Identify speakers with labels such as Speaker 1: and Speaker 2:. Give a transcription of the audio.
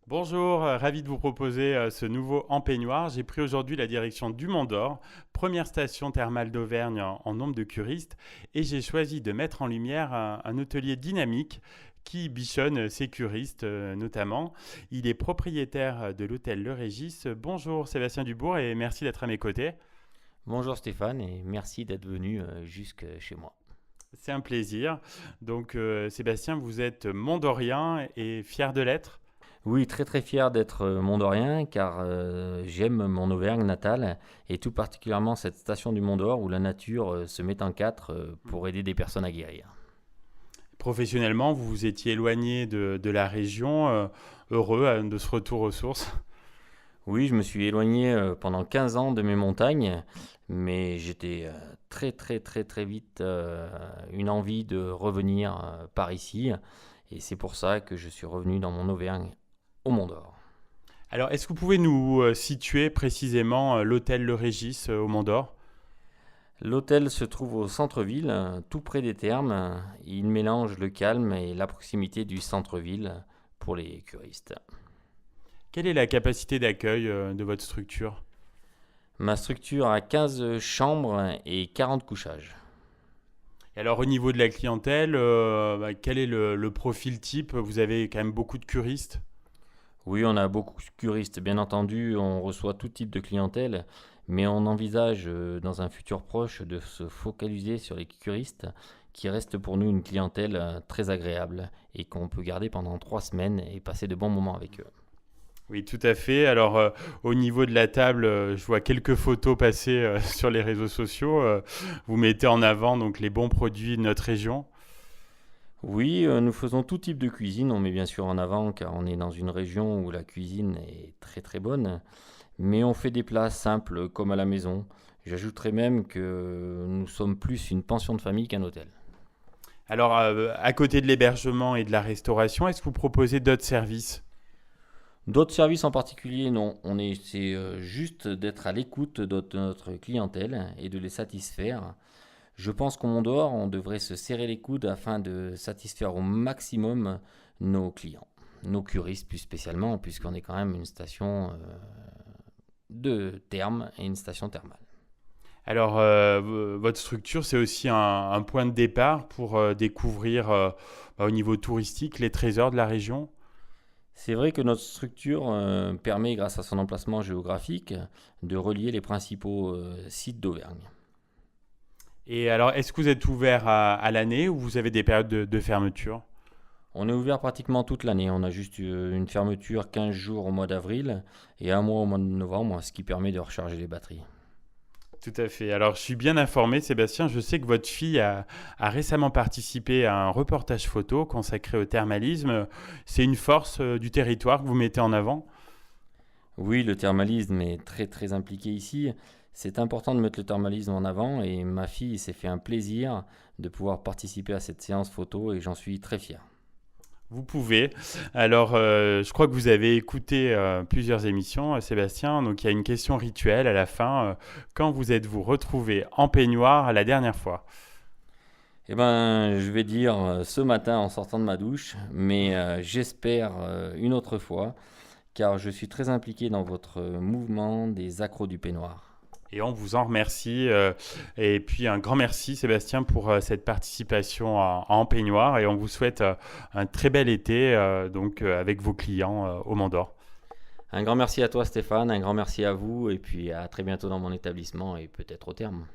Speaker 1: Bonjour, ravi de vous proposer ce nouveau en peignoir. J'ai pris aujourd'hui la direction du Mont d'Or, première station thermale d'Auvergne en nombre de curistes, et j'ai choisi de mettre en lumière un hôtelier dynamique qui bichonne ses curistes notamment. Il est propriétaire de l'hôtel Le Régis. Bonjour Sébastien Dubourg et merci d'être à mes côtés.
Speaker 2: Bonjour Stéphane et merci d'être venu jusque chez moi.
Speaker 1: C'est un plaisir. Donc Sébastien, vous êtes mondorien et fier de l'être.
Speaker 2: Oui, très très fier d'être mondorien car j'aime mon Auvergne natale et tout particulièrement cette station du Mont d'Or où la nature se met en quatre pour aider des personnes à guérir.
Speaker 1: Professionnellement, vous vous étiez éloigné de la région, heureux de ce retour aux sources.
Speaker 2: Oui, je me suis éloigné pendant 15 ans de mes montagnes, mais j'étais très très très très vite une envie de revenir par ici et c'est pour ça que je suis revenu dans mon Auvergne au Mont d'Or.
Speaker 1: Alors, est-ce que vous pouvez nous situer précisément l'hôtel Le Régis au Mont d'Or?
Speaker 2: L'hôtel se trouve au centre-ville, tout près des thermes. Il mélange le calme et la proximité du centre-ville pour les curistes.
Speaker 1: Quelle est la capacité d'accueil de votre structure?
Speaker 2: Ma structure a 15 chambres et 40 couchages.
Speaker 1: Et alors, au niveau de la clientèle, quel est le profil type? Vous avez quand même beaucoup de curistes.
Speaker 2: Oui, on a beaucoup de curistes, bien entendu, on reçoit tout type de clientèle, mais on envisage dans un futur proche de se focaliser sur les curistes qui restent pour nous une clientèle très agréable et qu'on peut garder pendant 3 semaines et passer de bons moments avec eux.
Speaker 1: Oui, tout à fait. Alors, au niveau de la table, je vois quelques photos passer sur les réseaux sociaux. Vous mettez en avant donc les bons produits de notre région.
Speaker 2: Oui, nous faisons tout type de cuisine. On met bien sûr en avant car on est dans une région où la cuisine est très très bonne. Mais on fait des plats simples comme à la maison. J'ajouterais même que nous sommes plus une pension de famille qu'un hôtel.
Speaker 1: Alors, à côté de l'hébergement et de la restauration, est-ce que vous proposez d'autres services?
Speaker 2: D'autres services en particulier, non. On essaie juste d'être à l'écoute de notre clientèle et de les satisfaire. Je pense qu'au Mont d'Or, on devrait se serrer les coudes afin de satisfaire au maximum nos clients, nos curistes plus spécialement, puisqu'on est quand même une station de thermes et une station thermale.
Speaker 1: Alors, votre structure, c'est aussi un point de départ pour découvrir au niveau touristique les trésors de la région.
Speaker 2: C'est vrai que notre structure permet, grâce à son emplacement géographique, de relier les principaux sites d'Auvergne.
Speaker 1: Et alors, est-ce que vous êtes ouvert à l'année ou vous avez des périodes de fermeture?
Speaker 2: On est ouvert pratiquement toute l'année. On a juste une fermeture 15 jours au mois d'avril et un mois au mois de novembre, ce qui permet de recharger les batteries.
Speaker 1: Tout à fait. Alors, je suis bien informé, Sébastien. Je sais que votre fille a récemment participé à un reportage photo consacré au thermalisme. C'est une force du territoire que vous mettez en avant.
Speaker 2: Oui, le thermalisme est très très impliqué ici. C'est important de mettre le thermalisme en avant et ma fille s'est fait un plaisir de pouvoir participer à cette séance photo et j'en suis très fier.
Speaker 1: Vous pouvez. Alors, je crois que vous avez écouté plusieurs émissions, Sébastien. Donc, il y a une question rituelle à la fin. Quand vous êtes-vous retrouvé en peignoir la dernière fois?
Speaker 2: Eh ben, je vais dire ce matin en sortant de ma douche, mais j'espère une autre fois, car je suis très impliqué dans votre mouvement des accros du peignoir.
Speaker 1: Et on vous en remercie. Et puis, un grand merci, Sébastien, pour cette participation en peignoir. Et on vous souhaite un très bel été avec vos clients au Mont d'Or.
Speaker 2: Un grand merci à toi Stéphane, un grand merci à vous, et puis à très bientôt dans mon établissement et peut-être au terme.